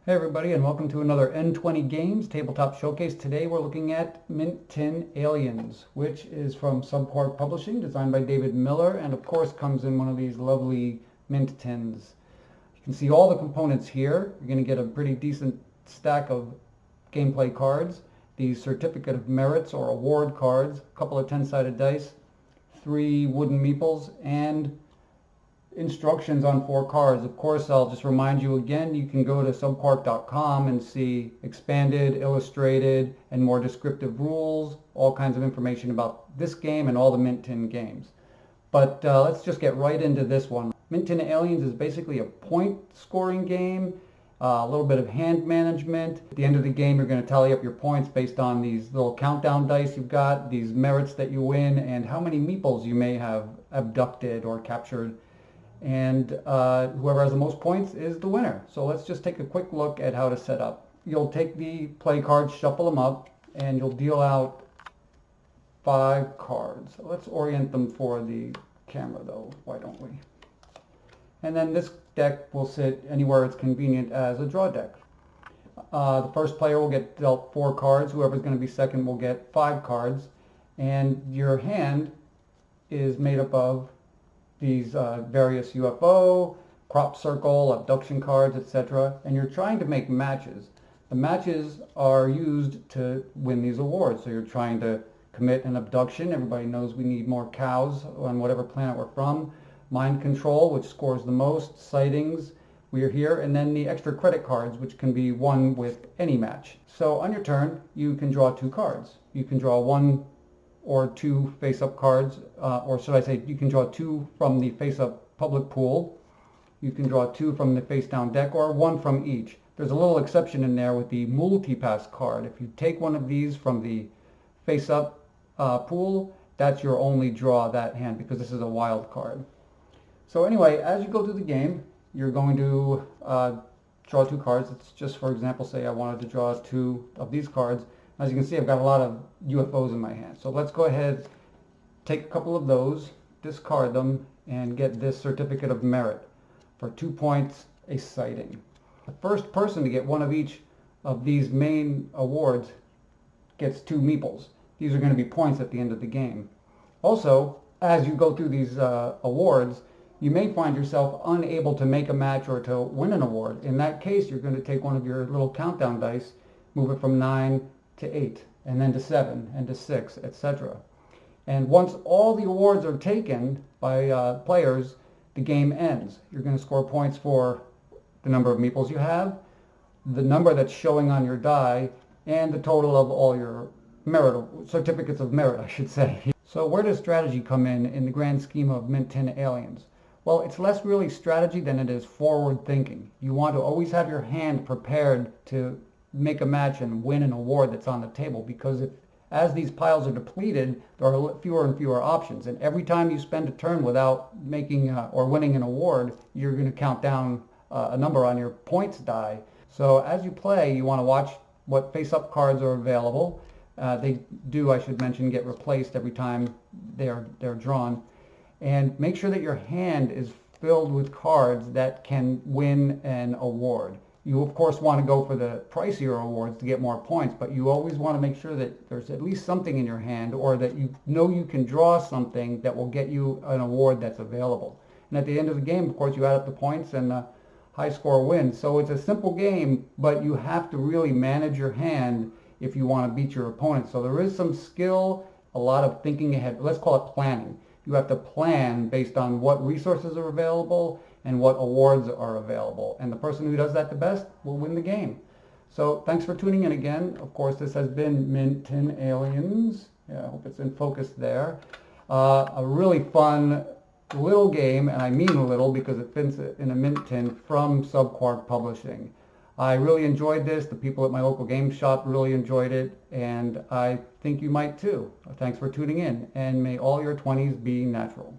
Hey everybody, and welcome to another N20 Games tabletop showcase. Today we're looking at Mint Tin Aliens, which is from subQuark Publishing, designed by David Miller, and of course comes in one of these lovely mint tins. You can see all the components here. You're going to get a pretty decent stack of gameplay cards, these Certificate of Merits or award cards, a couple of 10-sided dice, 3 wooden meeples, and instructions on 4 cards. Of course, I'll just remind you again, you can go to subquark.com and see expanded, illustrated, and more descriptive rules, all kinds of information about this game and all the Mint Tin games. But let's just get right into this one. Mint Tin Aliens is basically a point scoring game, a little bit of hand management. At the end of the game, you're going to tally up your points based on these little countdown dice you've got, these merits that you win, and how many meeples you may have abducted or captured. And whoever has the most points is the winner. So let's just take a quick look at how to set up. You'll take the play cards, shuffle them up, and you'll deal out 5 cards. Let's orient them for the camera though, why don't we? And then this deck will sit anywhere it's convenient as a draw deck. The first player will get dealt 4 cards. Whoever's going to be second will get 5 cards. And your hand is made up of these various UFO, crop circle, abduction cards, etc. And you're trying to make matches. The matches are used to win these awards. So you're trying to commit an abduction. Everybody knows we need more cows on whatever planet we're from. Mind control, which scores the most. Sightings, we are here. And then the extra credit cards, which can be won with any match. So on your turn, you can draw 2 cards. You can draw 1 or 2 face-up cards, or should I say, you can draw 2 from the face-up public pool. You can draw 2 from the face-down deck, or 1 from each. There's a little exception in there with the multi-pass card. If you take one of these from the face-up pool, that's your only draw that hand, because this is a wild card. So anyway, as you go through the game, you're going to draw 2 cards. Let's just, for example, say I wanted to draw 2 of these cards. As you can see, I've got a lot of UFOs in my hand. So let's go ahead, take a couple of those, discard them, and get this Certificate of Merit. For 2 points, a sighting. The first person to get one of each of these main awards gets 2 meeples. These are going to be points at the end of the game. Also, as you go through these awards, you may find yourself unable to make a match or to win an award. In that case, you're going to take one of your little countdown dice, move it from 9 to 8, and then to 7, and to 6, etc. And once all the awards are taken by players, the game ends. You're going to score points for the number of meeples you have, the number that's showing on your die, and the total of all your merit, certificates of merit, I should say. So where does strategy come in the grand scheme of Mint Tin Aliens? Well, it's less really strategy than it is forward thinking. You want to always have your hand prepared to make a match and win an award that's on the table, because as these piles are depleted, there are fewer and fewer options, and every time you spend a turn without making or winning an award, you're going to count down a number on your points die. So as you play, you want to watch what face-up cards are available. They do, I should mention, get replaced every time they're drawn, and make sure that your hand is filled with cards that can win an award. You, of course, want to go for the pricier awards to get more points, but you always want to make sure that there's at least something in your hand, or that you know you can draw something that will get you an award that's available. And at the end of the game, of course, you add up the points and the high score wins. So it's a simple game, but you have to really manage your hand if you want to beat your opponent. So there is some skill, a lot of thinking ahead. Let's call it planning. You have to plan based on what resources are available and what awards are available. And the person who does that the best will win the game. So thanks for tuning in again. Of course, this has been Mint Tin Aliens. Yeah, I hope it's in focus there. A really fun little game, and I mean little because it fits in a mint tin, from subQuark Publishing. I really enjoyed this. The people at my local game shop really enjoyed it, and I think you might too. Thanks for tuning in, and may all your 20s be natural.